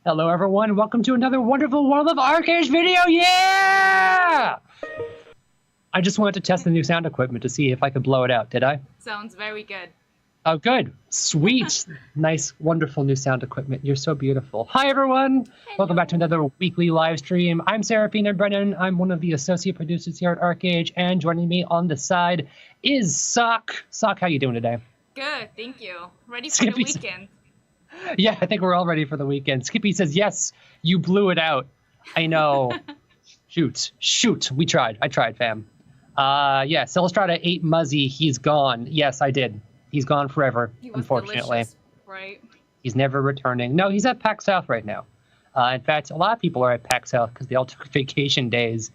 Hello, everyone. Welcome to another wonderful World of ArcheAge video. Yeah! I just wanted to test the new sound equipment to see if I could blow it out. Did I? Sounds very good. Oh, good. Sweet. Nice, wonderful new sound equipment. You're so beautiful. Hi, everyone. Hello. Welcome back to another weekly live stream. I'm Seraphina Brennan. I'm one of the associate producers here at ArcheAge, and joining me on the side is Sock. Sock, how you doing today? Good, thank you. Ready for the weekend. Yeah, I think we're all ready for the weekend. Skippy says, yes, you blew it out. I know. Shoot. We tried. I tried, fam. Yeah, Celestrata ate Muzzy. He's gone. Yes, I did. He's gone forever, unfortunately. Delicious, right? He's never returning. No, he's at PAX South right now. In fact, a lot of people are at PAX South because they all took vacation days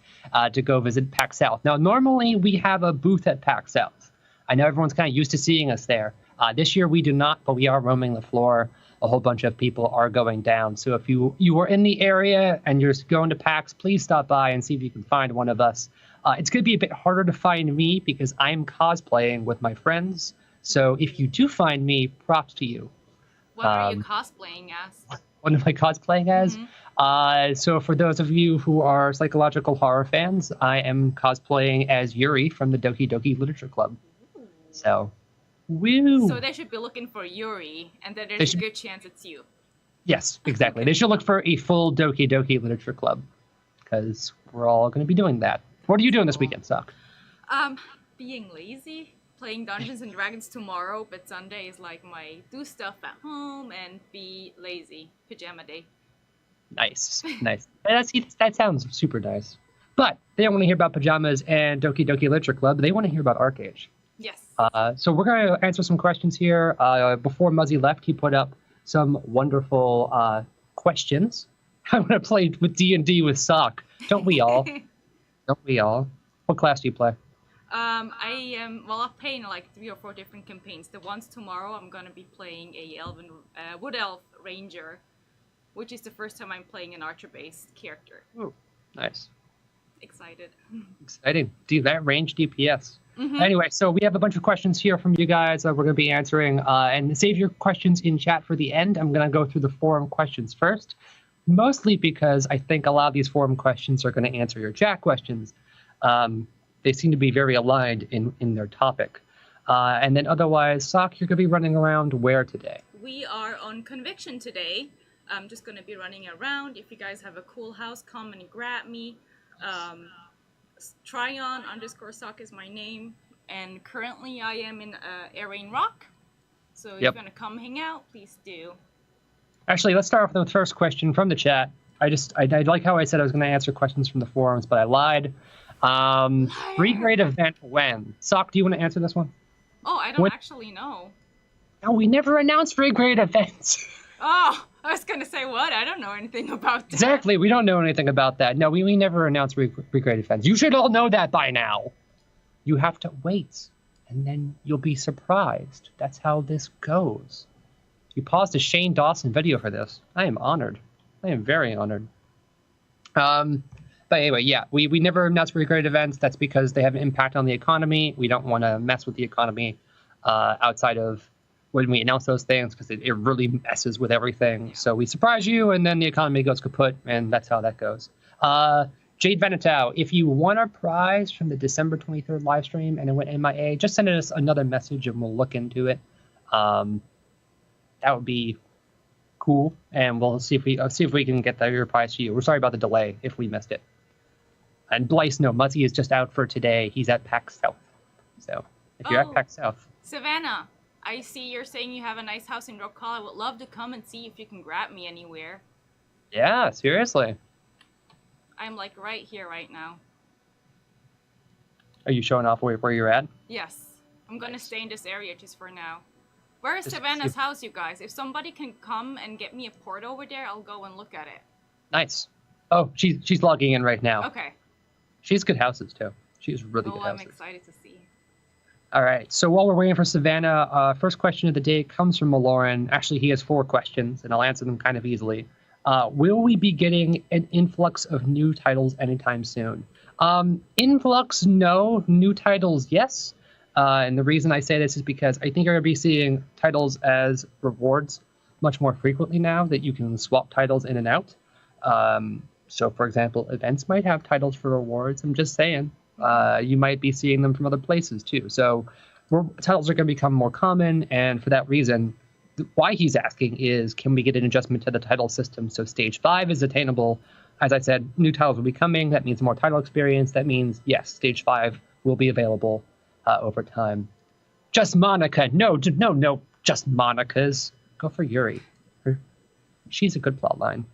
to go visit PAX South. Now, normally we have a booth at PAX South. I know everyone's kind of used to seeing us there. This year we do not, but we are roaming the floor. A whole bunch of people are going down. So if you are in the area and you're going to PAX, please stop by and see if you can find one of us. It's going to be a bit harder to find me because I'm cosplaying with my friends. So if you do find me, props to you. What are you cosplaying as? What am I cosplaying as? Mm-hmm. So for those of you who are psychological horror fans, I am cosplaying as Yuri from the Doki Doki Literature Club. Ooh. So, woo! So they should be looking for Yuri, and then there's a good chance it's you. Yes, exactly. They should look for a full Doki Doki Literature Club, because we're all going to be doing that. What are you doing this weekend, Sock? Being lazy. Playing Dungeons and Dragons tomorrow, but Sunday is like my do stuff at home and be lazy pajama day. Nice. That sounds super nice. But they don't want to hear about pajamas and Doki Doki Literature Club. They want to hear about ArcheAge. Yes. So we're going to answer some questions here. Before Muzzy left, he put up some wonderful questions. I want to play with D&D with Sock. Don't we all? Don't we all? What class do you play? I've played like 3 or 4 different campaigns. The ones tomorrow, I'm gonna be playing a Wood Elf Ranger, which is the first time I'm playing an archer-based character. Oh, nice. Excited. Exciting. Dude, that range DPS. Mm-hmm. Anyway, so we have a bunch of questions here from you guys that we're going to be answering. And save your questions in chat for the end. I'm going to go through the forum questions first, mostly because I think a lot of these forum questions are going to answer your chat questions. They seem to be very aligned in their topic. And then otherwise, Sock, you're going to be running around where today? We are on Conviction today. I'm just going to be running around. If you guys have a cool house, come and grab me. Tryon_Sock is my name. And currently I am in Arain Rock. So if you're going to come hang out, please do. Actually, let's start off with the first question from the chat. I like how I said I was going to answer questions from the forums, but I lied. Free grade event when? Sock, do you want to answer this one? Oh, I don't actually know. No, we never announced free grade events. Oh, I was going to say what? I don't know anything about that. Exactly, we don't know anything about that. No, we never announced free grade events. You should all know that by now. You have to wait, and then you'll be surprised. That's how this goes. You paused a Shane Dawson video for this. I am honored. I am very honored. But anyway, yeah, we never announced free grade events. That's because they have an impact on the economy. We don't want to mess with the economy outside of when we announce those things because it really messes with everything. So we surprise you, and then the economy goes kaput, and that's how that goes. Jade Venetow, if you won a prize from the December 23rd live stream and it went MIA, just send us another message and we'll look into it. That would be cool, and we'll see if we can get your prize to you. We're sorry about the delay if we missed it. And Blyce, no, Muzzy is just out for today. He's at PAX South. So if you're at PAX South. Savannah, I see you're saying you have a nice house in Rockall. I would love to come and see if you can grab me anywhere. Yeah, seriously. I'm like right here right now. Are you showing off where you're at? Yes. I'm going to stay in this area just for now. Where is Savannah's house, you gues? If somebody can come and get me a port over there, I'll go and look at it. Nice. Oh, she's logging in right now. Okay. She's good houses, too. She's really good houses. I'm excited to see. All right. So while we're waiting for Savannah, first question of the day comes from Maloran. Actually, he has 4 questions, and I'll answer them kind of easily. Will we be getting an influx of new titles anytime soon? Influx, no. New titles, yes. And the reason I say this is because I think you're going to be seeing titles as rewards much more frequently now that you can swap titles in and out. So, for example, events might have titles for rewards. I'm just saying. You might be seeing them from other places, too. So titles are going to become more common, and for that reason, why he's asking is, can we get an adjustment to the title system so Stage 5 is attainable? As I said, new titles will be coming. That means more title experience. That means, yes, Stage 5 will be available over time. Just Monica. No, just Monica's. Go for Yuri. She's a good plotline.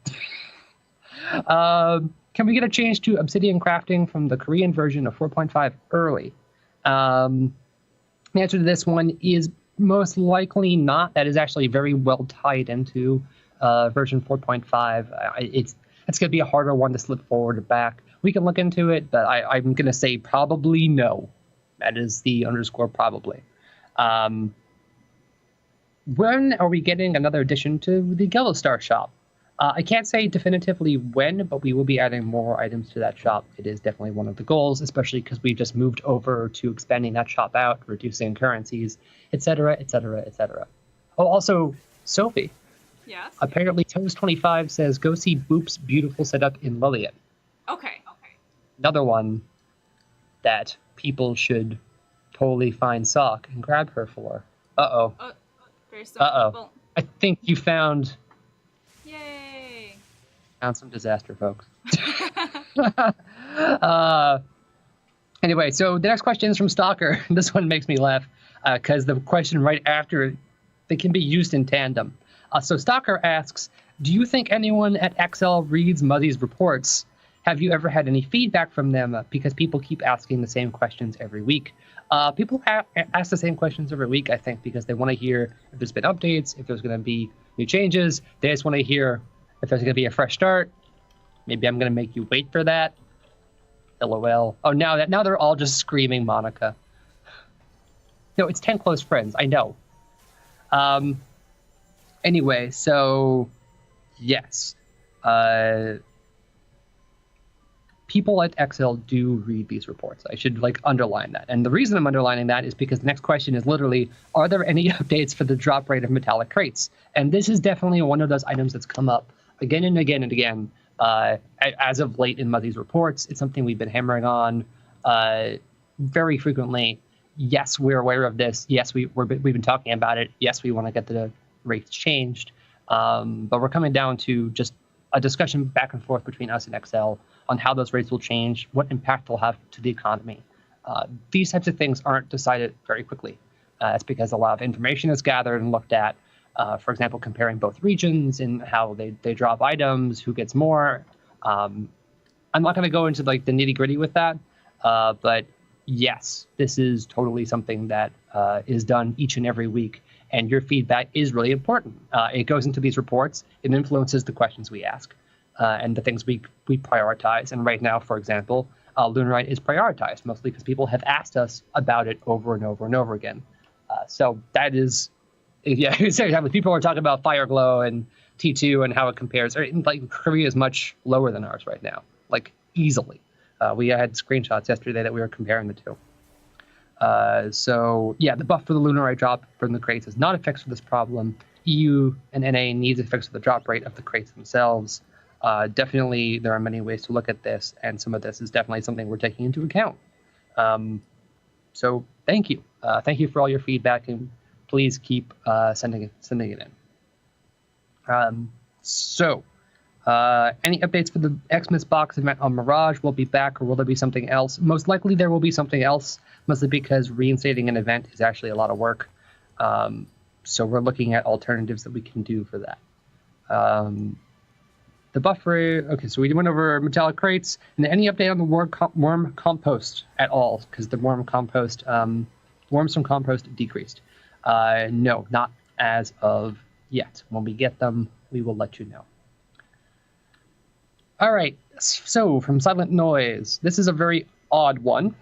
Can we get a change to obsidian crafting from the Korean version of 4.5 early? The answer to this one is most likely not. That is actually very well tied into version 4.5. It's going to be a harder one to slip forward or back. We can look into it, but I'm going to say probably no. That is the underscore probably. When are we getting another addition to the Yellow Star shop? I can't say definitively when, but we will be adding more items to that shop. It is definitely one of the goals, especially because we just moved over to expanding that shop out, reducing currencies, etc., etc., etc. Oh, also, Sophie. Yes? Apparently, Toes25 says, go see Boop's beautiful setup in Lillian. Okay. Another one that people should totally find Sock and grab her for. Uh-oh. There's some people. I think you found... Yay! Found some disaster, folks. Anyway, so the next question is from Stalker. This one makes me laugh because the question right after, they can be used in tandem. So Stalker asks, do you think anyone at XL reads Muzzy's reports? Have you ever had any feedback from them? Because people keep asking the same questions every week. People ask the same questions every week, I think, because they want to hear if there's been updates, if there's going to be new changes. They just want to hear if there's going to be a fresh start. Maybe I'm going to make you wait for that. LOL. Oh, now they're all just screaming Monica. No, it's 10 close friends. I know. Anyway, so yes. People at XL do read these reports. I should underline that. And the reason I'm underlining that is because the next question is literally, are there any updates for the drop rate of metallic crates? And this is definitely one of those items that's come up again and again and again as of late in Muzzy's reports. It's something we've been hammering on very frequently. Yes, we're aware of this. Yes, we've been talking about it. Yes, we want to get the rates changed. But we're coming down to just a discussion back and forth between us and XL on how those rates will change, what impact they'll have to the economy. These types of things aren't decided very quickly. It's because a lot of information is gathered and looked at. For example, comparing both regions and how they drop items, who gets more. I'm not going to go into the nitty gritty with that, but yes, this is totally something that is done each and every week. And your feedback is really important. It goes into these reports. It influences the questions we ask and the things we prioritize. And right now, for example, Lunarite is prioritized, mostly because people have asked us about it over and over and over again. So that is, yeah, exactly. People are talking about Fireglow and T2 and how it compares. Korea is much lower than ours right now, easily. We had screenshots yesterday that we were comparing the two. So yeah, the buff for the Lunarite drop from the crates is not a fix for this problem. EU and NA needs a fix for the drop rate of the crates themselves. Definitely, there are many ways to look at this, and some of this is definitely something we're taking into account. So thank you. Thank you for all your feedback, and please keep sending it in. Any updates for the Xmas box event on Mirage? Will it be back, or will there be something else? Most likely there will be something else, mostly because reinstating an event is actually a lot of work. So we're looking at alternatives that we can do for that. The buffer, okay, so we went over metallic crates. And any update on the worm compost at all? Because the worms from compost decreased. No, not as of yet. When we get them, we will let you know. All right, so from Silent Noise, this is a very odd one.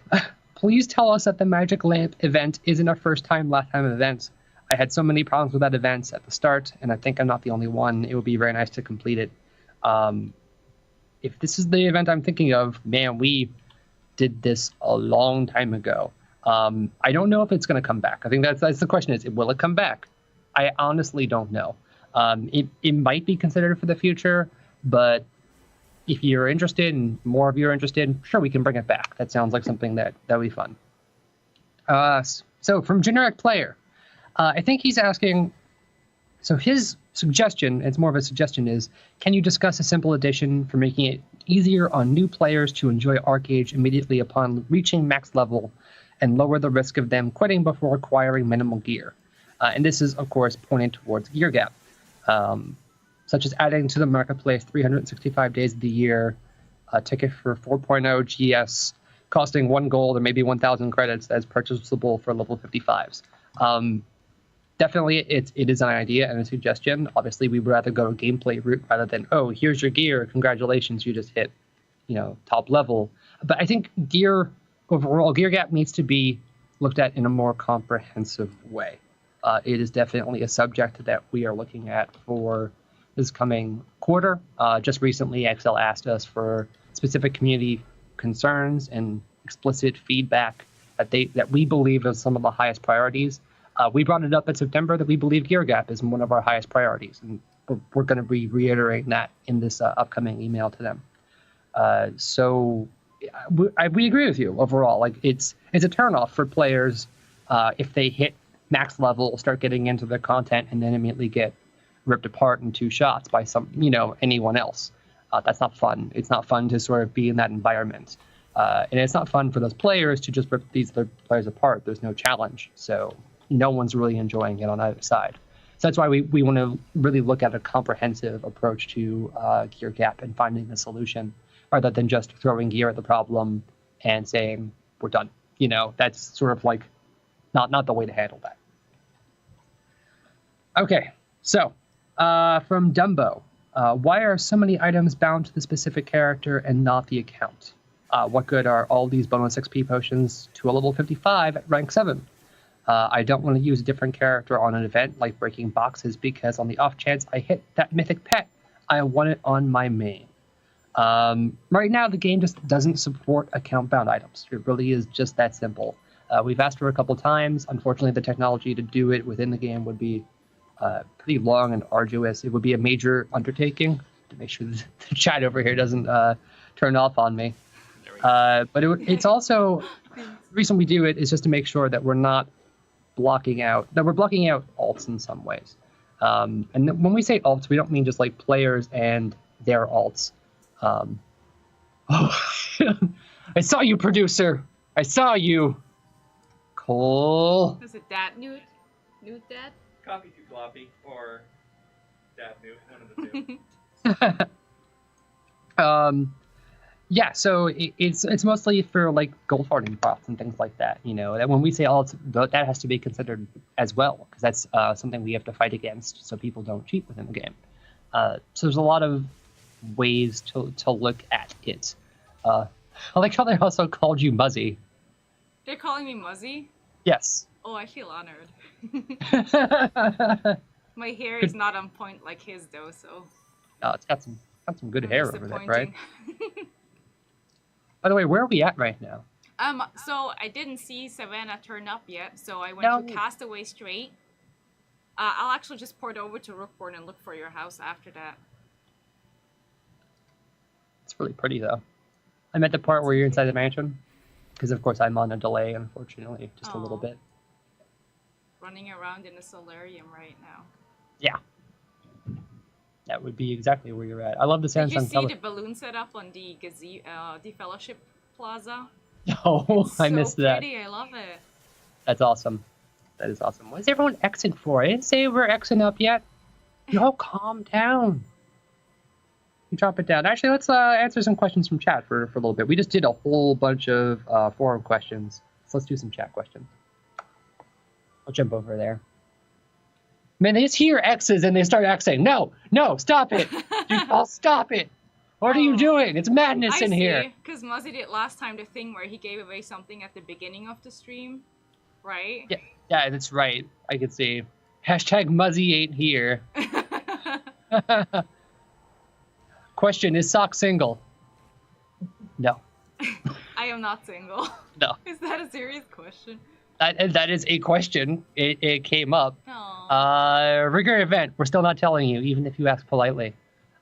Please tell us that the Magic Lamp event isn't a last time event. I had so many problems with that event at the start, and I think I'm not the only one. It would be very nice to complete it. If this is the event I'm thinking of, man, we did this a long time ago. I don't know if it's going to come back. I think that's the question is, will it come back? I honestly don't know. It might be considered for the future, but if you're interested and more of you are interested, sure, we can bring it back. That sounds like something that would be fun. So from Generic Player, I think he's asking, so his suggestion, it's more of a suggestion, is can you discuss a simple addition for making it easier on new players to enjoy ArcheAge immediately upon reaching max level and lower the risk of them quitting before acquiring minimal gear? And this is, of course, pointing towards gear gap, such as adding to the marketplace 365 days of the year, a ticket for 4.0 GS costing 1 gold or maybe 1,000 credits as purchasable for level 55s. Definitely, it is an idea and a suggestion. Obviously, we would rather go a gameplay route rather than, oh, here's your gear, congratulations, you just hit, top level. But I think overall gear gap needs to be looked at in a more comprehensive way. It is definitely a subject that we are looking at for this coming quarter. Just recently, Excel asked us for specific community concerns and explicit feedback that we believe is some of the highest priorities. We brought it up in September that we believe gear gap is one of our highest priorities, and we're going to be reiterating that in this upcoming email to them. So we agree with you overall. Like it's a turnoff for players if they hit max level, start getting into the content, and then immediately get ripped apart in 2 shots by anyone else. That's not fun. It's not fun to sort of be in that environment. And it's not fun for those players to just rip these other players apart. There's no challenge. So no one's really enjoying it on either side. So that's why we want to really look at a comprehensive approach to gear gap and finding a solution rather than just throwing gear at the problem and saying, we're done. That's sort of like not the way to handle that. Okay, so from Dumbo, why are so many items bound to the specific character and not the account? What good are all these bonus XP potions to a level 55 at rank 7? I don't want to use a different character on an event like breaking boxes because on the off chance I hit that mythic pet, I want it on my main. Right now, the game just doesn't support account-bound items. It really is just that simple. We've asked for a couple times. Unfortunately, the technology to do it within the game would be pretty long and arduous. It would be a major undertaking to make sure the chat over here doesn't turn off on me. But it's also, the reason we do it is just to make sure that we're not blocking out alts in some ways. And when we say alts, we don't mean just like players and their alts. I saw you, producer. I saw you. Cole. Was it that Newt? Newt Dad? Coffee too floppy or Dad Newt, one of the two. Yeah, so it's mostly for like gold farming props and things like that. That when we say alts, that has to be considered as well, because that's something we have to fight against so people don't cheat within the game. So there's a lot of ways to look at it. I like how they also called you Muzzy. They're calling me Muzzy? Yes. Oh, I feel honored. My hair is not on point like his though, so. Oh, it's got some good hair over there, right? By the way, where are we at right now? So I didn't see Savannah turn up yet, so I went to Castaway straight. I'll actually just port over to Rookborn and look for your house after that. It's really pretty, though. I'm at the part where you're inside the mansion, because of course I'm on a delay, unfortunately, just a little bit. Running around in a solarium right now. Yeah. That would be exactly where you're at. I love the Samsung. Did you see the balloon setup on the Fellowship Plaza? No, I missed that. Pretty. I love it. That's awesome. That is awesome. What is everyone Xing for? I didn't say we're Xing up yet. No, calm down. You drop it down. Actually, let's answer some questions from chat for a little bit. We just did a whole bunch of forum questions. So let's do some chat questions. I'll jump over there. Man, they just hear X's and they start Xing. No, stop it. I'll stop it. What are you doing? It's madness in here. Because Muzzy did last time the thing where he gave away something at the beginning of the stream, right? Yeah, that's right. I can see. Hashtag Muzzy ain't here. Question, is Sock single? No. I am not single. No. Is that a serious question? That is a question. It came up. Aww. Rigor event. We're still not telling you, even if you ask politely.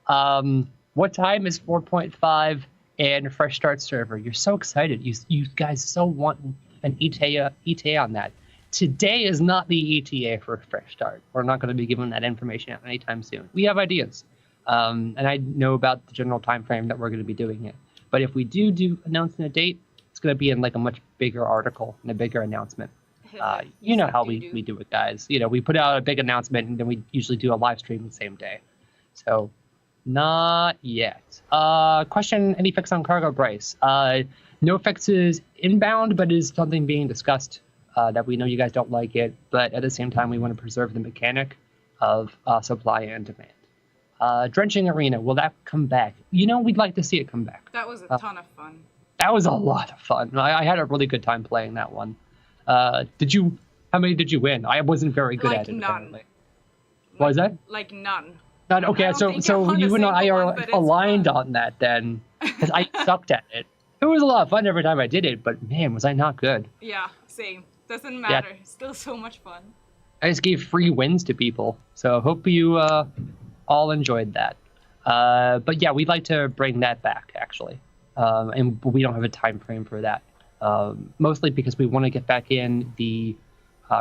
What time is 4.5 and fresh start server? You're so excited. You guys so want an ETA on that. Today is not the ETA for fresh start. We're not going to be giving that information out anytime soon. We have ideas, and I know about the general time frame that we're going to be doing it. But if we do announcing a date, it's going to be in like a much bigger article and a bigger announcement. You know how we do it, guys. You know, we put out a big announcement and then we usually do a live stream the same day. So, not yet. Question, any fix on cargo price? No fixes inbound, but is something being discussed that we know you guys don't like it. But at the same time, we want to preserve the mechanic of supply and demand. Drenching Arena, will that come back? You know, we'd like to see it come back. That was a ton of fun. That was a lot of fun. I had a really good time playing that one. How many did you win? I wasn't very good at it. None. Apparently. What was that? Like none. None. Okay, so you and I are aligned on that then, because I sucked at it. It was a lot of fun every time I did it, but man, was I not good. Yeah, same. Doesn't matter. Yeah. Still so much fun. I just gave free wins to people, so hope you all enjoyed that. But yeah, we'd like to bring that back actually, and we don't have a time frame for that. Mostly because we want to get back in the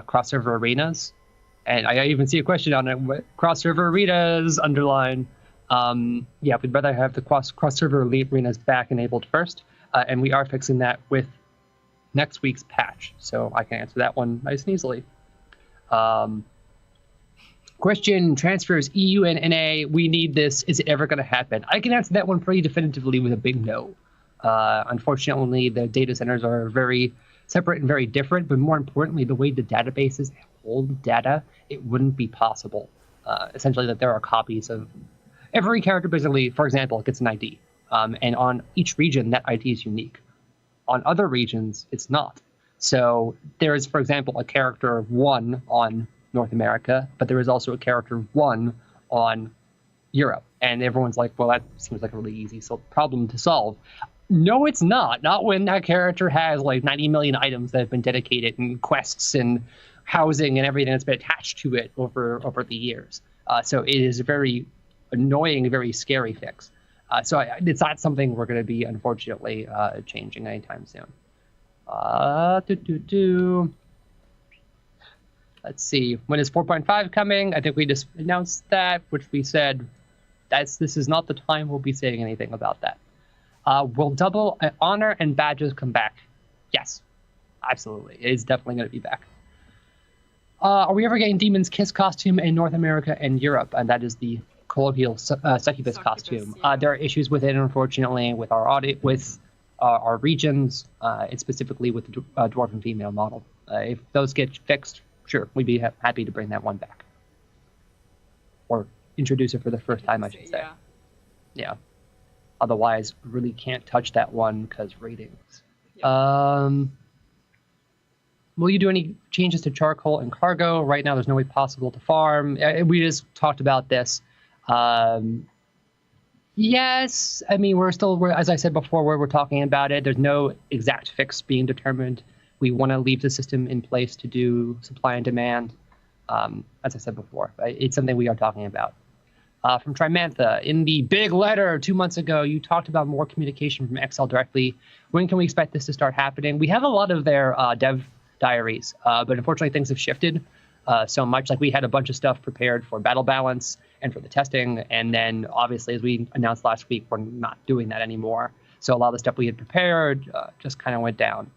cross-server arenas. And I even see a question on it, cross-server arenas, underline. Yeah, we'd rather have the cross-server arenas back enabled first. And we are fixing that with next week's patch. So I can answer that one nice and easily. Question, transfers EU and NA, we need this. Is it ever going to happen? I can answer that one pretty definitively with a big no. Unfortunately, the data centers are very separate and very different, but more importantly, the way the databases hold data, it wouldn't be possible. Essentially, that there are copies of every character, basically, for example, gets an ID. And on each region, that ID is unique. On other regions, it's not. So there is, for example, a character 1 on North America, but there is also a character 1 on Europe. And everyone's like, well, that seems like a really easy problem to solve. No, it's not. Not when that character has like 90 million items that have been dedicated and quests and housing and everything that's been attached to it over the years. So it is a very annoying, very scary fix. So it's not something we're going to be, unfortunately, changing anytime soon. Let's see. When is 4.5 coming? I think we just announced that, which we said this is not the time we'll be saying anything about that. Will double honor and badges come back? Yes, absolutely. It is definitely going to be back. Are we ever getting Demon's Kiss costume in North America and Europe? And that is the colloquial succubus costume. Yeah. There are issues with it, unfortunately, with our audit, with our regions, and specifically with the dwarven female model. If those get fixed, sure, we'd be happy to bring that one back. Or introduce it for the first time, I should say. Yeah. Otherwise, really can't touch that one because ratings. Yeah. Will you do any changes to charcoal and cargo? Right now, there's no way possible to farm. We just talked about this. Yes, I mean, we're as I said before, we're talking about it. There's no exact fix being determined. We want to leave the system in place to do supply and demand. As I said before, it's something we are talking about. From Trimantha, in the big letter 2 months ago, you talked about more communication from XL directly. When can we expect this to start happening? We have a lot of their dev diaries, but unfortunately things have shifted so much. Like we had a bunch of stuff prepared for battle balance and for the testing, and then obviously as we announced last week, we're not doing that anymore. So a lot of the stuff we had prepared just kind of went down.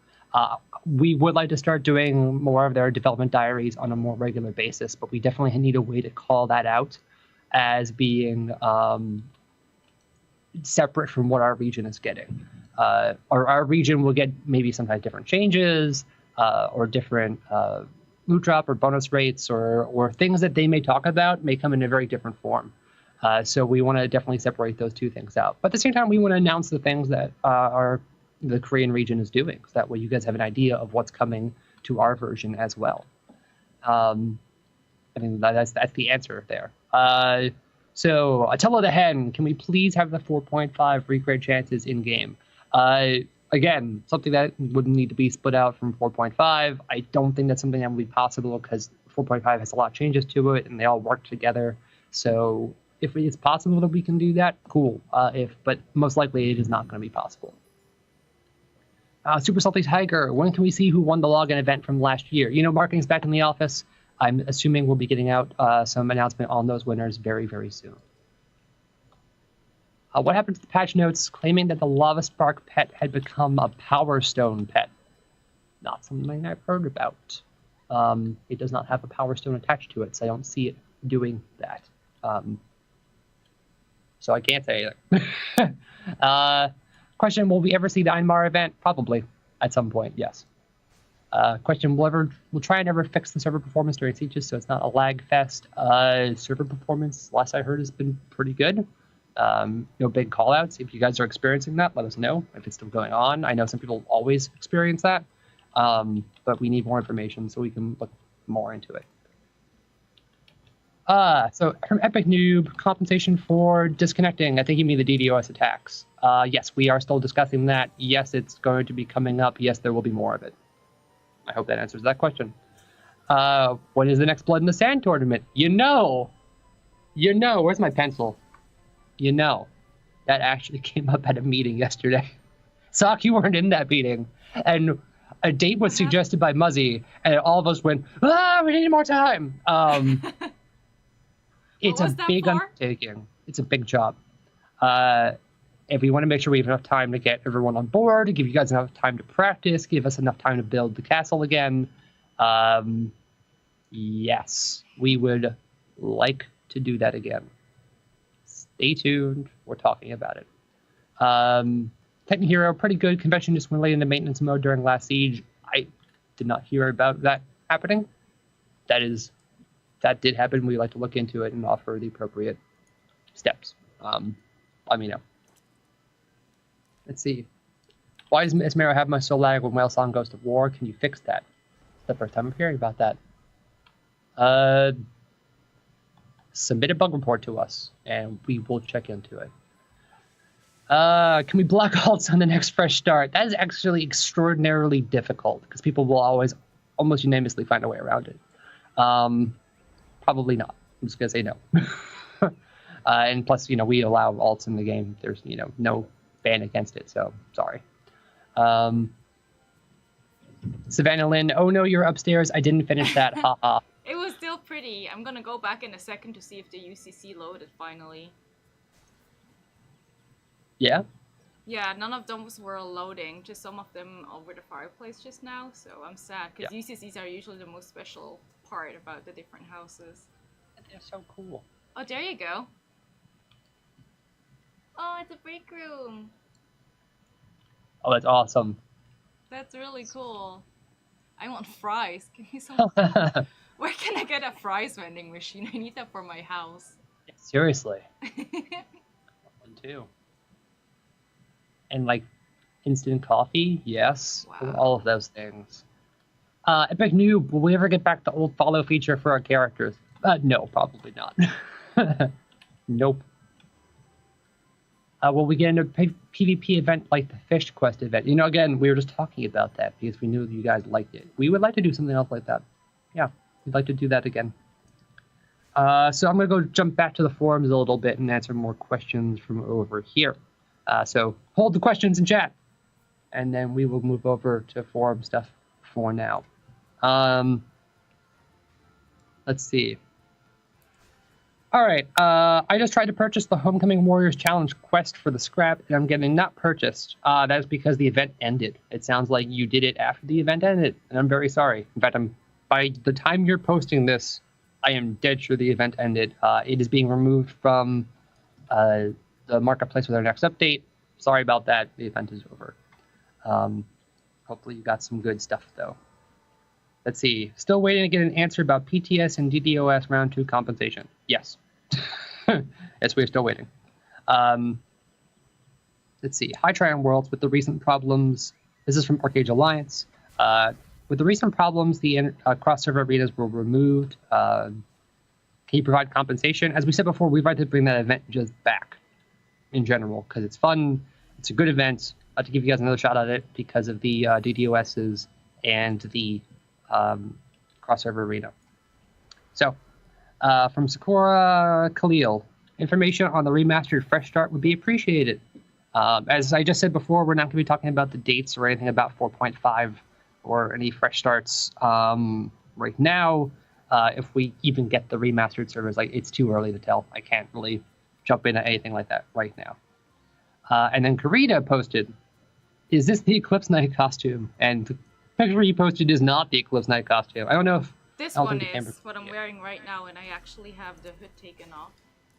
We would like to start doing more of their development diaries on a more regular basis, but we definitely need a way to call that out as being separate from what our region is getting. Or our region will get maybe sometimes different changes or different loot drop or bonus rates or things that they may talk about may come in a very different form. So we want to definitely separate those two things out. But at the same time, we want to announce the things that the Korean region is doing, so that way you guys have an idea of what's coming to our version as well. I mean, that's the answer there. So Attila the Hen, can we please have the 4.5 regrade chances in game? again, something that would need to be split out from 4.5. I don't think that's something that would be possible because 4.5 has a lot of changes to it, and they all work together. So if it is possible that we can do that, cool. But most likely it is not going to be possible. Super Salty Tiger, when can we see who won the login event from last year? You know, marketing's back in the office. I'm assuming we'll be getting out some announcement on those winners very, very soon. What happened to the patch notes claiming that the Lava Spark pet had become a Power Stone pet? Not something I've heard about. It does not have a Power Stone attached to it, so I don't see it doing that. So I can't say anything. Question, will we ever see the Einmar event? Probably, at some point, yes. Question, we'll try and never fix the server performance during sieges, so it's not a lag fest. Server performance, last I heard, has been pretty good. No big call-outs. If you guys are experiencing that, let us know if it's still going on. I know some people always experience that, but we need more information so we can look more into it. So from Epic Noob, compensation for disconnecting. I think you mean the DDoS attacks. Yes, we are still discussing that. Yes, it's going to be coming up. Yes, there will be more of it. I hope that answers that question. When is the next Blood in the Sand tournament? You know, where's my pencil? You know, that actually came up at a meeting yesterday. Sock, you weren't in that meeting. And a date was suggested by Muzzy, and all of us went, we need more time. It's a big undertaking. It's a big job. If we want to make sure we have enough time to get everyone on board, to give you guys enough time to practice, give us enough time to build the castle again, yes, we would like to do that again. Stay tuned. We're talking about it. Titan Hero, pretty good. Convention just went late into maintenance mode during last siege. I did not hear about that happening. That did happen. We'd like to look into it and offer the appropriate steps. Let me know. Let's see. Why does Esmero have my soul lag when Whale Song goes to war? Can you fix that? It's the first time I'm hearing about that. Submit a bug report to us, and we will check into it. Can we block alts on the next fresh start? That is actually extraordinarily difficult, because people will always almost unanimously find a way around it. Probably not. I'm just going to say no. And plus, we allow alts in the game. There's, no ban against it, so sorry. Savannah Lynn, oh no, you're upstairs. I didn't finish that. Haha. It was still pretty. I'm gonna go back in a second to see if the UCC loaded finally. Yeah? Yeah, none of those were loading. Just some of them over the fireplace just now. So I'm sad because UCCs are usually the most special part about the different houses. They're so cool. Oh, there you go. Oh, it's a break room. Oh, that's awesome. That's really cool. I want fries. Give me some. Where can I get a fries vending machine? I need that for my house. Yeah, seriously. One too. And like instant coffee, yes. Wow. All of those things. Epic Noob, will we ever get back the old follow feature for our characters? No, probably not. Nope. Will we get into a PvP event like the Fish Quest event? Again, we were just talking about that because we knew you guys liked it. We would like to do something else like that. Yeah, we'd like to do that again. So I'm going to go jump back to the forums a little bit and answer more questions from over here. So hold the questions in chat, and then we will move over to forum stuff for now. Let's see. All right, I just tried to purchase the Homecoming Warriors Challenge quest for the scrap, and I'm getting not purchased. That is because the event ended. It sounds like you did it after the event ended, and I'm very sorry. In fact, by the time you're posting this, I am dead sure the event ended. It is being removed from the marketplace with our next update. Sorry about that. The event is over. Hopefully you got some good stuff, though. Let's see. Still waiting to get an answer about PTS and DDoS round 2 compensation. Yes. Yes, we're still waiting. Let's see. Hi, TrionWorlds. With the recent problems, this is from ArcheAge Alliance. With the recent problems, the cross-server arenas were removed. Can you provide compensation? As we said before, we'd like to bring that event just back in general because it's fun. It's a good event. to give you guys another shot at it because of the DDoSs and the crossover arena. So, from Sakura Khalil, information on the remastered Fresh Start would be appreciated. As I just said before, we're not going to be talking about the dates or anything about 4.5 or any Fresh Starts right now. If we even get the remastered servers, like, it's too early to tell. I can't really jump into anything like that right now. And then Karita posted, "Is this the Eclipse Knight costume?" And the picture he posted is not the Eclipse Knight costume. I don't know if this one is what I'm wearing right now, and I actually have the hood taken off.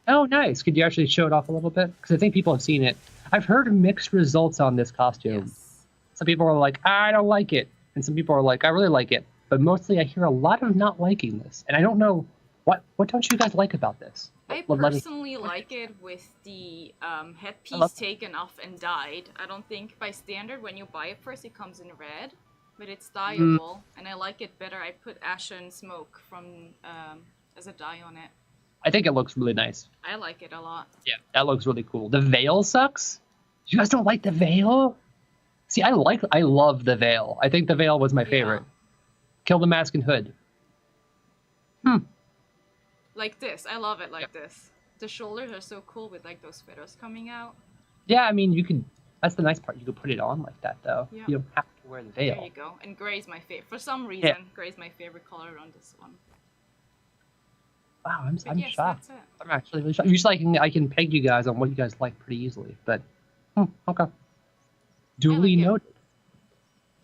Oh, nice. Could you actually show it off a little bit? Because I think people have seen it. I've heard mixed results on this costume. Yes. Some people are like, I don't like it. And some people are like, I really like it. But mostly I hear a lot of not liking this. And I don't know, what don't you guys like about this? I personally like it with the headpiece taken off and dyed. I don't think by standard when you buy it first it comes in red, but it's dyeable, and I like it better. I put Ashen Smoke from as a dye on it. I think it looks really nice. I like it a lot. Yeah, that looks really cool. The veil sucks? You guys don't like the veil? See, I love the veil. I think the veil was my favorite. Kill the mask and hood. Like this. I love it like this. The shoulders are so cool with like those feathers coming out. Yeah, I mean, you can. That's the nice part. You can put it on like that, though. Yeah. You don't have to wear the veil. There you go. And gray's my favorite. For some reason, gray's my favorite color on this one. Wow, I'm yes, shocked. That's it. I'm actually really shocked. Usually I can peg you guys on what you guys like pretty easily, but okay. Duly noted.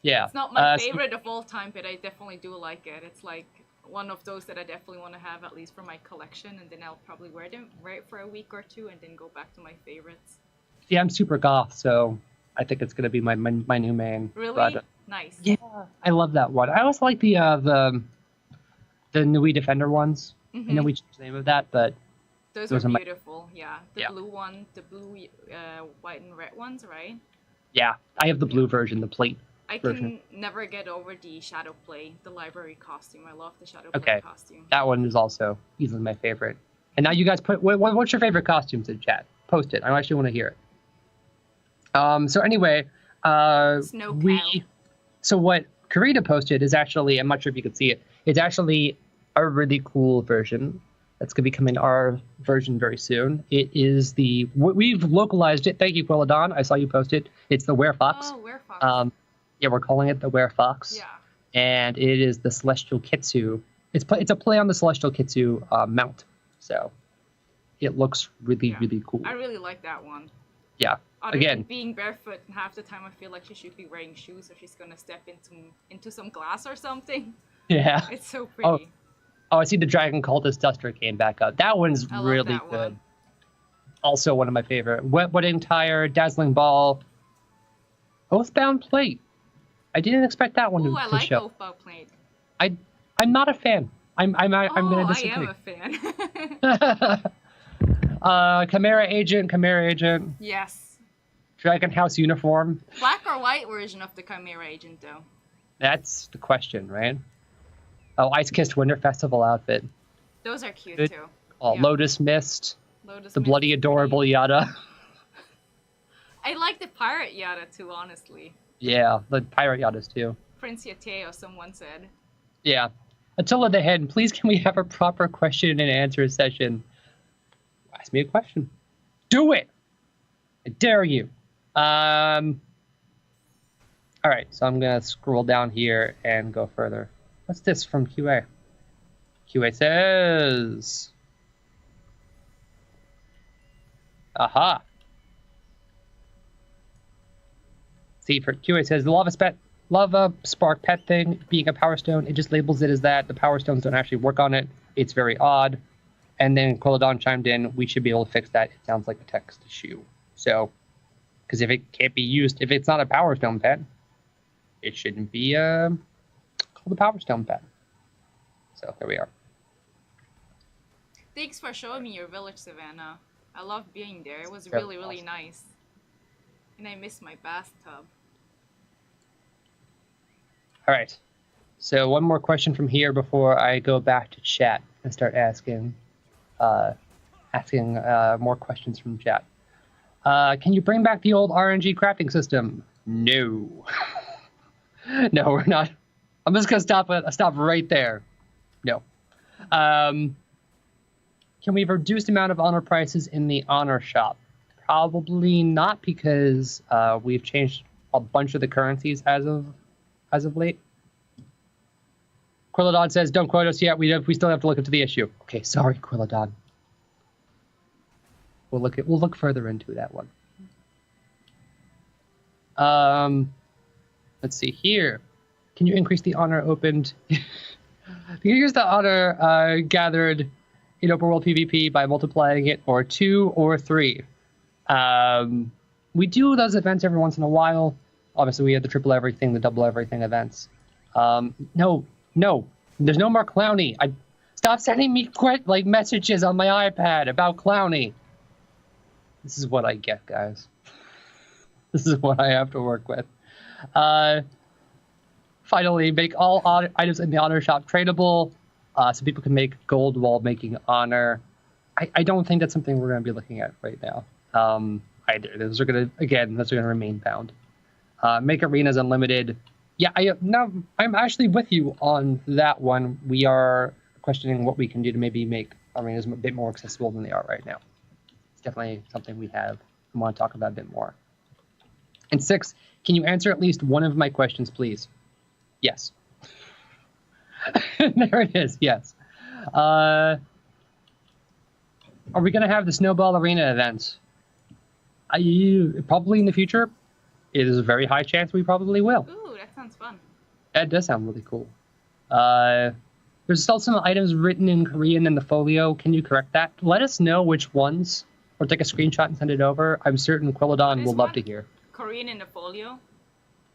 Yeah. It's not my favorite of all time, but I definitely do like it. It's like one of those that I definitely want to have at least for my collection, and then I'll probably wear it for a week or two, and then go back to my favorites. Yeah, I'm super goth, so I think it's gonna be my new main. Really? But, nice. Yeah, I love that one. I also like the Nui Defender ones. I know we changed the name of that, but those are beautiful. Yeah, the blue one, the blue, white and red ones, right? Yeah, I have the blue version, the plate. I version. can never get over the Shadow Play, the library costume. I love the Shadow Play costume. That one is also easily my favorite. And now you guys put what's your favorite costumes in chat? Post it. I actually want to hear it. So anyway, so what Karita posted is actually, I'm not sure if you could see it. It's actually a really cool version that's going to be coming our version very soon. It is we've localized it. Thank you, Quelladon. I saw you post it. It's the Werefox. Oh, Werefox. Yeah, we're calling it the Werefox. Yeah. And it is the Celestial Kitsu. It's a play on the Celestial Kitsu mount. So it looks really, really cool. I really like that one. Yeah. Again, being barefoot, half the time I feel like she should be wearing shoes, or she's gonna step into some glass or something. Yeah. It's so pretty. Oh, I see the Dragon Cultist Duster came back up. That one's really good. Also one of my favorite. Wet Wedding Tire, Dazzling Ball, Oathbound Plate. I didn't expect that one to show. I like Oathbound Plate. I'm not a fan. I'm gonna disagree. I am a fan. Chimera Agent. Yes. Dragon House Uniform. Black or white version of the Chimera Agent, though? That's the question, right? Oh, Ice Kissed Winter Festival outfit. Those are cute, too. Oh, yeah. Lotus Mist. The Bloody Adorable Yada. I like the Pirate Yada, too, honestly. Yeah, the Pirate Yadas, too. Prince Yateo, someone said. Yeah. Attila the Hen, please can we have a proper question and answer session? Ask me a question. Do it! I dare you. All right, so I'm going to scroll down here and go further. What's this from QA? QA says... Aha. See, for QA says, the Lava Spark pet thing being a Power Stone, it just labels it as that. The Power Stones don't actually work on it. It's very odd. And then Quelladon chimed in, we should be able to fix that. It sounds like a text issue. So, because if it can't be used, if it's not a Power Stone pet, it shouldn't be called a Power Stone pet. So, there we are. Thanks for showing me your village, Savannah. I loved being there. It was really, really nice. And I miss my bathtub. All right. So one more question from here before I go back to chat and start asking more questions from chat. Can you bring back the old RNG crafting system? No. No, we're not. I'm just gonna stop right there. No. Can we have reduced amount of honor prices in the honor shop? Probably not, because we've changed a bunch of the currencies as of late. Quilladon says, "Don't quote us yet. We still have to look into the issue." Okay, sorry, Quilladon. We'll look further into that one. Let's see here. Can you increase the honor opened? Here's the honor gathered in open world PvP by multiplying it, or 2 or 3. We do those events every once in a while. Obviously, we have the triple everything, the double everything events. No, there's no more Clowny. Stop sending me messages on my iPad about Clowny. This is what I get, guys. This is what I have to work with. Finally, make all items in the honor shop tradable, so people can make gold while making honor. I don't think that's something we're going to be looking at right now. Either those are going to remain bound. Make arenas unlimited. Yeah, I'm actually with you on that one. We are questioning what we can do to maybe make arenas a bit more accessible than they are right now. It's definitely something we want to talk about a bit more. And 6, can you answer at least one of my questions, please? Yes. There it is, yes. Are we going to have the Snowball Arena events? Probably in the future. It is a very high chance we probably will. Ooh, that sounds fun. That does sound really cool. There's still some items written in Korean in the folio. Can you correct that? Let us know which ones, or take a screenshot and send it over. I'm certain Quilladon will love to hear. Korean in the folio?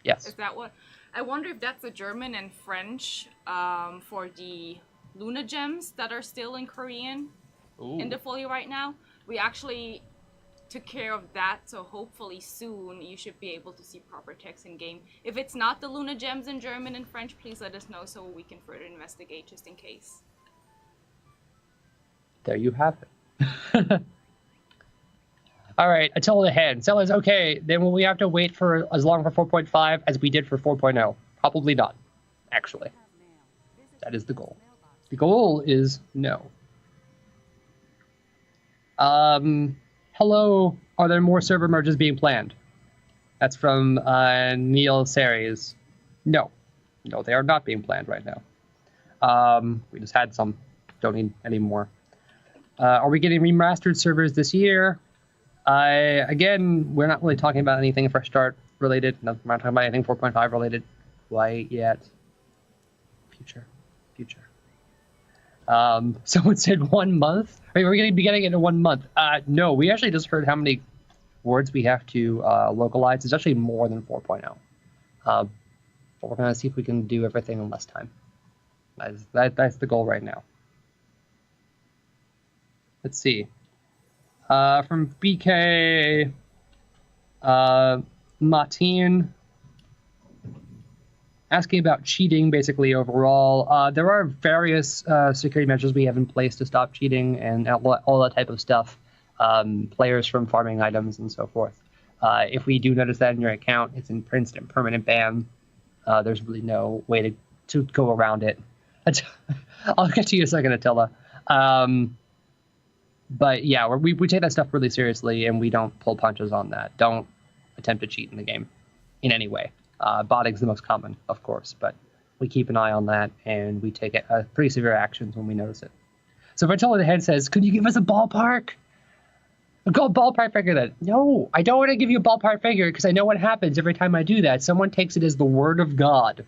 Yes. Is that what? I wonder if that's the German and French for the Luna gems that are still in Korean. Ooh. In the folio right now. We actually took care of that, so hopefully soon you should be able to see proper text in game. If it's not the Luna gems in German and French, please let us know so we can further investigate just in case. There you have it. All right, Attila the Head. Sellers, okay, then will we have to wait for as long for 4.5 as we did for 4.0? Probably not, actually. That is the goal. The goal is no. Hello, are there more server merges being planned? That's from Neil Series. No, they are not being planned right now. We just had some, don't need any more. Are we getting remastered servers this year? Again, we're not really talking about anything Fresh Start related. No, we're not talking about anything 4.5 related quite yet. Future. Someone said 1 month. I mean, we're going to be getting it in 1 month. No, we actually just heard how many words we have to localize. It's actually more than 4.0. But we're going to see if we can do everything in less time. That's the goal right now. Let's see. From BK Martin, asking about cheating, basically, overall. There are various security measures we have in place to stop cheating and all that type of stuff. Players from farming items and so forth. If we do notice that in your account, it's in instant permanent ban. There's really no way to go around it. I'll get to you in a second, Attila. But yeah, we take that stuff really seriously, and we don't pull punches on that. Don't attempt to cheat in the game in any way. Botting's the most common, of course, but we keep an eye on that, and we take pretty severe actions when we notice it. So if Attila the Head says, could you give us a ballpark? A ballpark figure then. No, I don't want to give you a ballpark figure, because I know what happens every time I do that. Someone takes it as the word of God,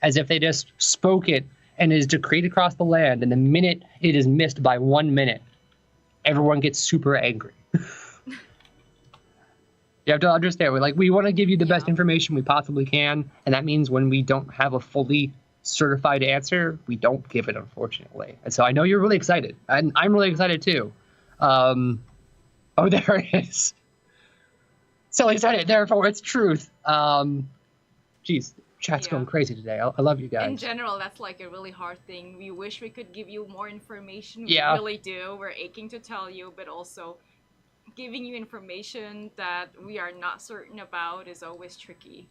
as if they just spoke it and it is decreed across the land, and the minute it is missed by 1 minute, everyone gets super angry. You have to understand, we want to give you the best information we possibly can, and that means when we don't have a fully certified answer, we don't give it, unfortunately. And so I know you're really excited, and I'm really excited too. Oh, there it is. So excited, therefore it's truth. Geez, chat's going crazy today. I love you guys. In general, that's like a really hard thing. We wish we could give you more information. We really do. We're aching to tell you, but also giving you information that we are not certain about is always tricky.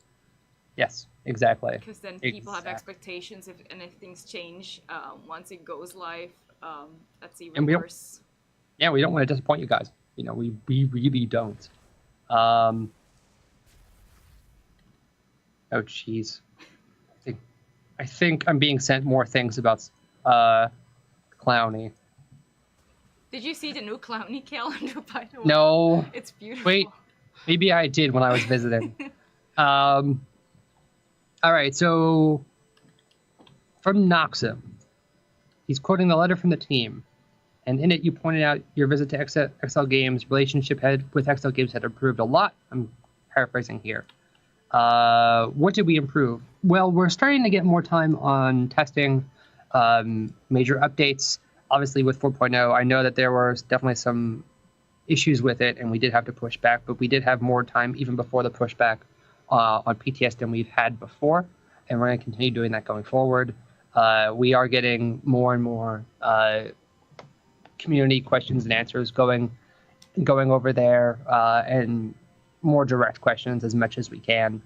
Yes, exactly. Because then people have expectations if anything's changed once it goes live. That's even worse. Yeah, we don't want to disappoint you guys. You know, we really don't. Oh, jeez. I think I'm being sent more things about Clowny. Did you see the new Clowny calendar, by the way? No. It's beautiful. Wait, maybe I did when I was visiting. All right, so from Noxum, he's quoting the letter from the team, and in it you pointed out your visit to XL Games, relationship with XL Games had improved a lot. I'm paraphrasing here. What did we improve? Well, we're starting to get more time on testing major updates. Obviously, with 4.0, I know that there were definitely some issues with it, and we did have to push back, but we did have more time even before the pushback on PTS than we've had before, and we're going to continue doing that going forward. We are getting more and more community questions and answers going over there, and more direct questions as much as we can.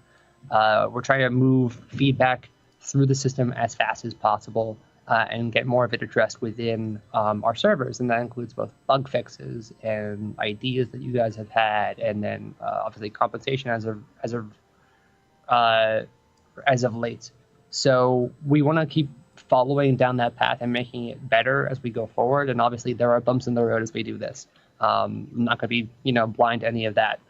We're trying to move feedback through the system as fast as possible and get more of it addressed within our servers, and that includes both bug fixes and ideas that you guys have had, and then obviously compensation as of late. So we want to keep following down that path and making it better as we go forward. And obviously there are bumps in the road as we do this. I'm not going to be blind to any of that.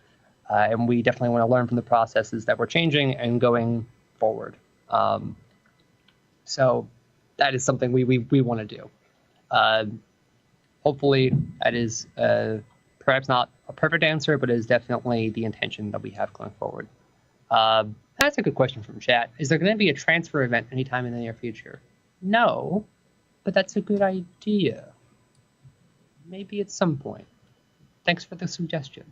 And we definitely want to learn from the processes that we're changing and going forward. So that is something we want to do. Hopefully that is perhaps not a perfect answer, but it is definitely the intention that we have going forward. That's a good question from chat. Is there going to be a transfer event anytime in the near future? No, but that's a good idea. Maybe at some point. Thanks for the suggestion.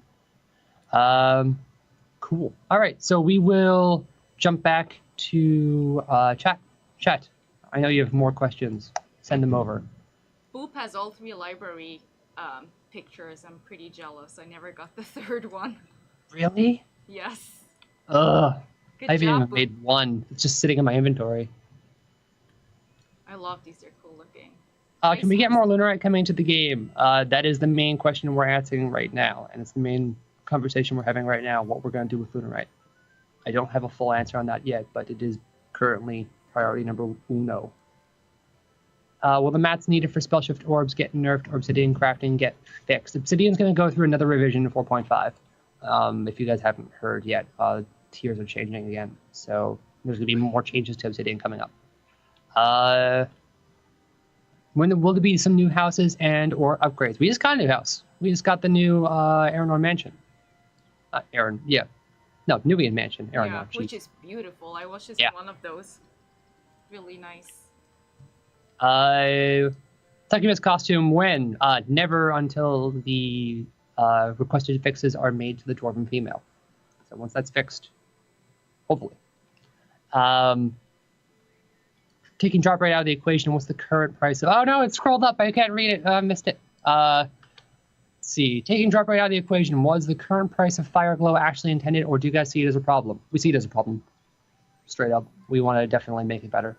Cool. All right, so we will jump back to chat. Chat, I know you have more questions. Send them over. Boop has all 3 library pictures. I'm pretty jealous. I never got the 3rd one. Really? Yes. Ugh. Good I haven't job, even Boop. made one. It's just sitting in my inventory. I love these. They're cool looking. Can we get more Lunarite coming to the game? That is the main question we're answering right now, and it's the main conversation we're having right now, what we're going to do with Lunarite. I don't have a full answer on that yet, but it is currently priority number 1. Will the mats needed for spellshift orbs get nerfed or obsidian crafting get fixed? Obsidian's going to go through another revision in 4.5. If you guys haven't heard yet, tiers are changing again, so there's going to be more changes to Obsidian coming up. When will there be some new houses and or upgrades? We just got a new house. We just got the new Aranor mansion. Nubian mansion. Aranor, yeah, which is beautiful. I was just in one of those. Really nice. Succubus costume when? Never until the requested fixes are made to the dwarven female. So once that's fixed, hopefully. Taking drop rate out of the equation, what's the current price of... Oh no, it scrolled up. I can't read it. I missed it. Let's see. Taking drop rate out of the equation, was the current price of Fireglow actually intended, or do you guys see it as a problem? We see it as a problem. Straight up. We want to definitely make it better.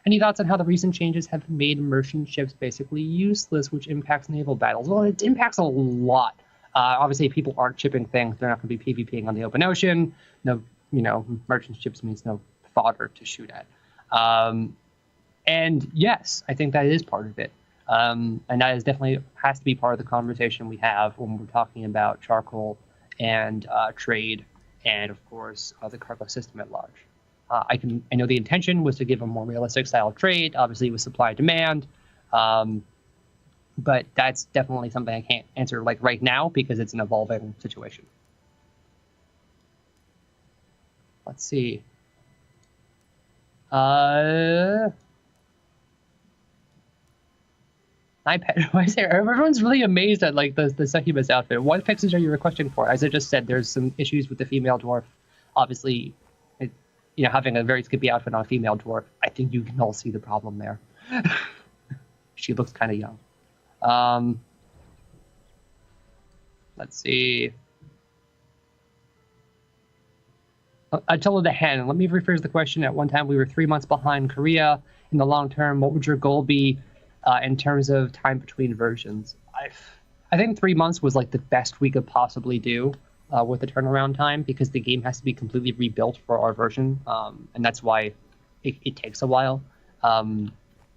Any thoughts on how the recent changes have made merchant ships basically useless, which impacts naval battles? Well, it impacts a lot. Obviously, people aren't shipping things. They're not going to be PvPing on the open ocean. No, merchant ships means no fodder to shoot at. And yes, I think that is part of it. And that is definitely has to be part of the conversation we have when we're talking about charcoal and trade and, of course, the cargo system at large. I know the intention was to give a more realistic style of trade, obviously with supply and demand, but that's definitely something I can't answer like right now because it's an evolving situation. Let's see. iPad. Why is there? Everyone's really amazed at like the succubus outfit. What fixes are you requesting for? As I just said, there's some issues with the female dwarf. Obviously, having a very skippy outfit on a female dwarf, I think you can all see the problem there. She looks kind of young. Let's see. Attila the Hen. Let me rephrase the question. At one time, we were 3 months behind Korea. In the long term, what would your goal be in terms of time between versions? I think 3 months was like the best we could possibly do with the turnaround time, because the game has to be completely rebuilt for our version, and that's why it takes a while.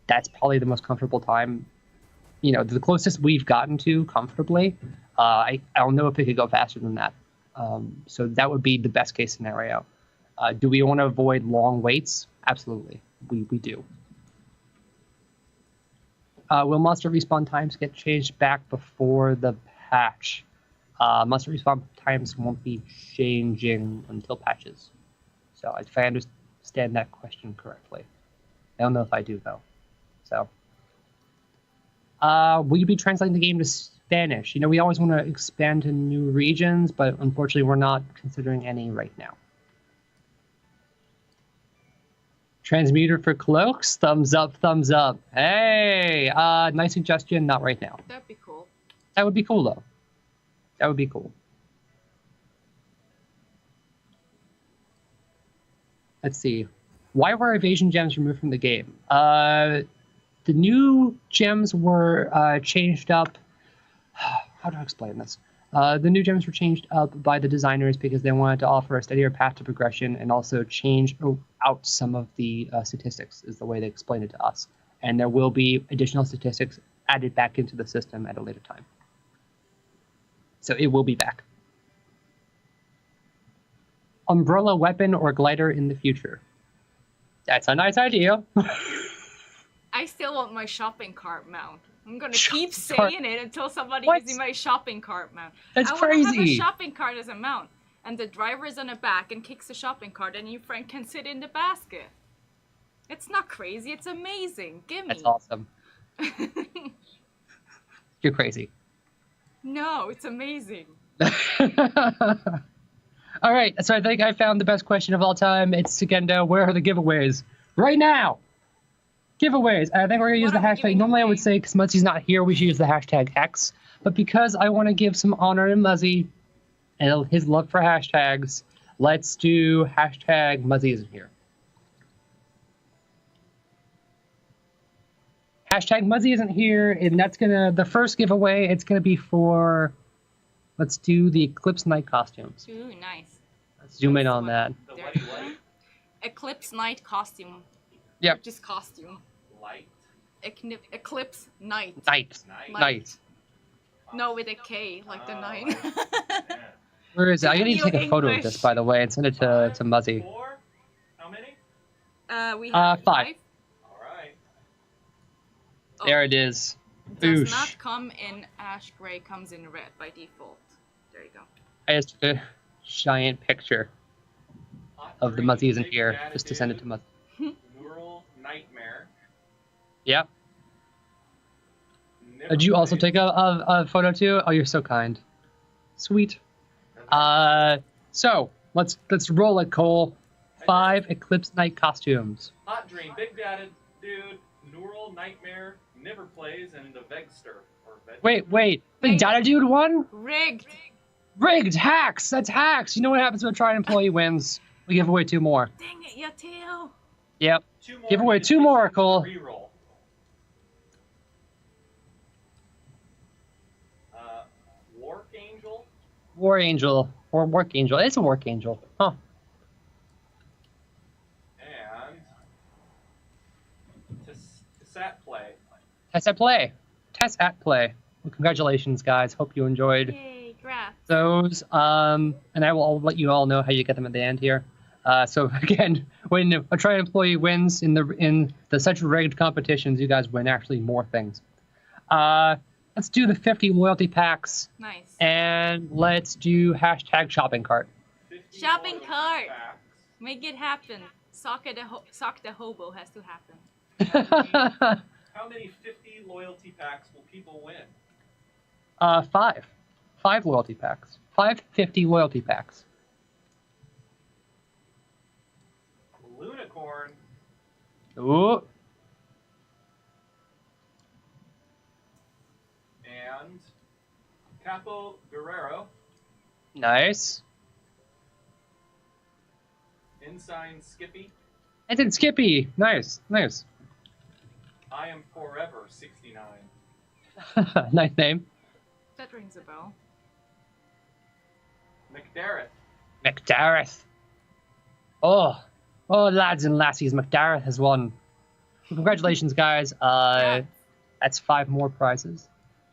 That's probably the most comfortable time. You know, the closest we've gotten to comfortably. I don't know if it could go faster than that. So that would be the best case scenario. Do we want to avoid long waits? Absolutely, we do. Will monster respawn times get changed back before the patch? Monster respawn times won't be changing until patches. So if I understand that question correctly. I don't know if I do, though. So, will you be translating the game to Spanish? You know, we always want to expand to new regions, but unfortunately we're not considering any right now. Transmuter for cloaks? Thumbs up, thumbs up. Hey, nice suggestion, not right now. That'd be cool. That would be cool, though. That would be cool. Let's see. Why were evasion gems removed from the game? The new gems were changed up. How do I explain this? The new gems were changed up by the designers because they wanted to offer a steadier path to progression and also change out some of the statistics, is the way they explained it to us. And there will be additional statistics added back into the system at a later time. So it will be back. Umbrella weapon or glider in the future? That's a nice idea. I still want my shopping cart mount. I'm gonna keep saying it until somebody gives me my shopping cart mount. That's crazy. I want to have a shopping cart as a mount, and the driver is on the back and kicks the shopping cart, and your friend can sit in the basket. It's not crazy. It's amazing. Give me. That's awesome. You're crazy. No, it's amazing. All right, so I think I found the best question of all time. It's Segendo. Where are the giveaways? Right now! Giveaways. I think we're going to use the hashtag. Normally I would say, because Muzzy's not here, we should use the hashtag X. But because I want to give some honor to Muzzy and his love for hashtags, let's do hashtag Muzzy isn't here. Hashtag Muzzy isn't here, and that's going to, the first giveaway, it's going to be for, let's do the Eclipse Night costumes. Ooh, nice. Let's zoom in on that. Eclipse Night costume. Yep. Just costume. Light. Eclipse Night. Night. No, with a K, like the night. Where is it? I need to take a photo of this, by the way, and send it to Muzzy. 4? How many? We have 5. All right. Oh, there it is. Does not come in ash gray, comes in red by default. There you go. I just took a giant picture of the Muzzy isn't here, just to send it to Muzzy. Neural Nightmare. Yep. Did you also take a photo too? Oh, you're so kind. Sweet. So let's roll it, Cole. 5 Eclipse Night costumes. Hot Dream, Big Data Dude, Neural Nightmare, Never Plays, and the Vegster. Wait. Big Data Dude won? Rigged. Hacks. That's hacks. You know what happens when a Try employee wins? We give away 2 more. Dang it, Yatil. Yep. Give away 2 more, Cole. Reroll. War Angel. Or Work Angel. It's a Work Angel. Huh. And Test Play. Test at Play. Test at Play. Well, congratulations, guys. Hope you enjoyed those. And I'll let you all know how you get them at the end here. So again, when a Try employee wins in the such rigged competitions, you guys win actually more things. Let's do the 50 loyalty packs. Nice. And let's do hashtag shopping cart. Shopping cart. Make it happen. Sock the hobo has to happen. How many 50 loyalty packs will people win? 5. 5 loyalty packs. 5 50 loyalty packs. Lunicorn. Ooh. And Capo Guerrero. Nice. Ensign Skippy. Ensign Skippy. Nice. Nice. I am forever 69. Nice name. That rings a bell. McDareth. McDareth. Oh, lads and lassies, McDareth has won. Congratulations, guys. Yeah. That's 5 more prizes.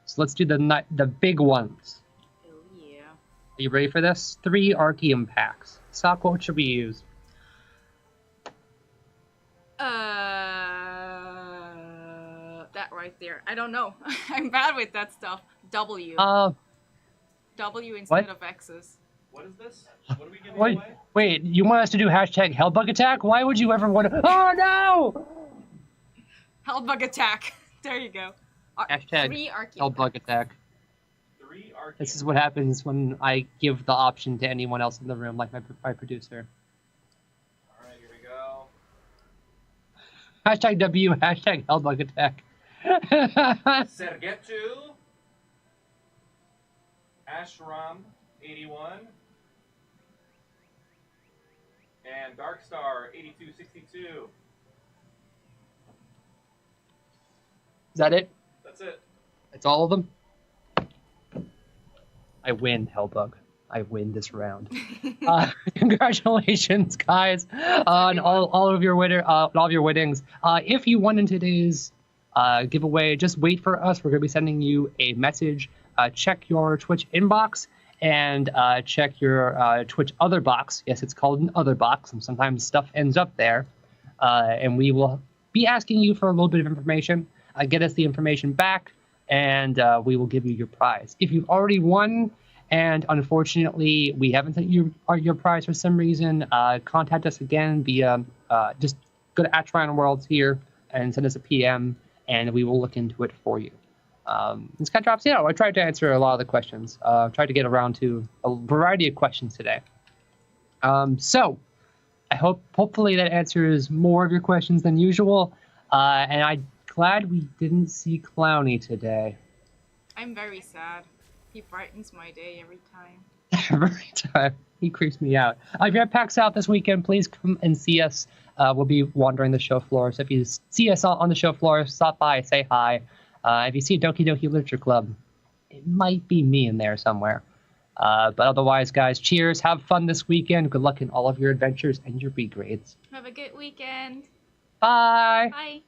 So let's do the big ones. Oh yeah. Are you ready for this? 3 Archeum packs. Sock, what should we use? That right there. I don't know. I'm bad with that stuff. W. W instead of X's. What is this? What are we giving away? Wait, you want us to do hashtag Hellbug Attack? Why would you ever want to... Oh, no! Hellbug Attack. There you go. Hashtag 3 Archeum Hellbug Attack. 3 Archeum. This is what happens when I give the option to anyone else in the room, like my producer. Alright, here we go. Hashtag W, hashtag Hellbug Attack. Sergetu. Ashram 81. And Darkstar 8262. Is that it? That's it. That's all of them? I win, Hellbug. I win this round. Congratulations, guys, on all of your winnings. If you won in today's giveaway, just wait for us. We're going to be sending you a message. Check your Twitch inbox and check your Twitch other box. Yes, it's called an other box, and sometimes stuff ends up there. And we will be asking you for a little bit of information. Get us the information back, and we will give you your prize. If you've already won, and unfortunately we haven't sent you your prize for some reason, contact us again via just go to TrionWorlds here and send us a PM, and we will look into it for you. This kind of drops. I tried to answer a lot of the questions. Tried to get around to a variety of questions today. So I hopefully that answers more of your questions than usual. And I'm glad we didn't see Clowny today. I'm very sad. He brightens my day every time. Every time. He creeps me out. If you're at PAX South this weekend, please come and see us. We'll be wandering the show floor. So if you see us on the show floor, stop by, say hi. If you see Doki Doki Literature Club, it might be me in there somewhere. But otherwise, guys, cheers. Have fun this weekend. Good luck in all of your adventures and your B grades. Have a good weekend. Bye. Bye.